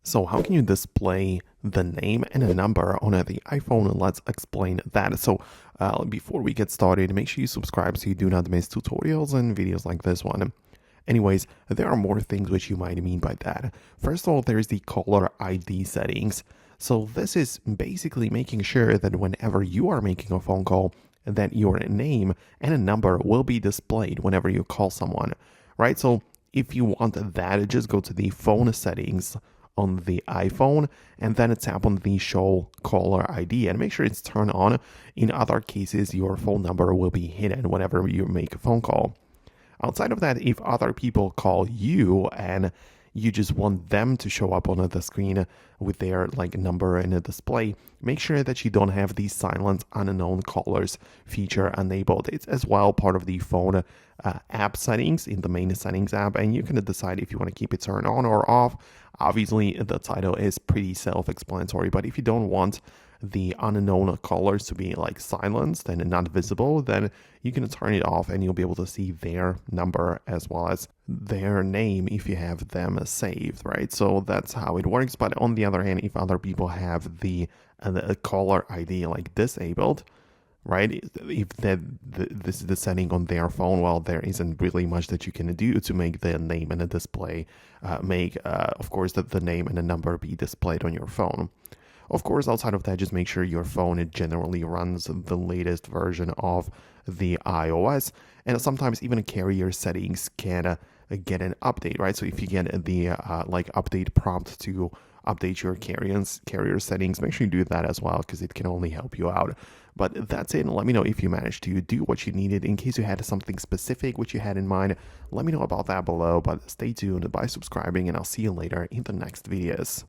So how can you display the name and a number on the iPhone? Let's explain that. So before we get started, make sure you subscribe so you do not miss tutorials and videos like this one. Anyways, there are more things which you might mean by that. First of all, there is the caller ID settings. So this is basically making sure that whenever you are making a phone call, that your name and a number will be displayed whenever you call someone, right? So if you want that, just go to the phone settings on the iPhone and then tap on the show caller ID and make sure it's turned on. In other cases, your phone number will be hidden whenever you make a phone call. Outside of that, if other people call you and you just want them to show up on the screen with their number in a display, make sure that you don't have the silent unknown callers feature enabled. It's as well part of the phone app settings in the main settings app, and you can decide if you want to keep it turned on or off. Obviously, the title is pretty self-explanatory, but if you don't want the unknown callers to be silenced and not visible, then you can turn it off and you'll be able to see their number as well as their name if you have them saved, right? So that's how it works. But on the other hand, if other people have the caller ID disabled, right? If this is the setting on their phone, well, there isn't really much that you can do to make the name and the display of course, that the name and the number be displayed on your phone. Of course, outside of that, just make sure your phone generally runs the latest version of the iOS, and sometimes even carrier settings can get an update, right? So if you get the update prompt to update your carrier settings, make sure you do that as well because it can only help you out. But that's it. Let me know if you managed to do what you needed. In case you had something specific which you had in mind, let me know about that below. But stay tuned by subscribing, and I'll see you later in the next videos.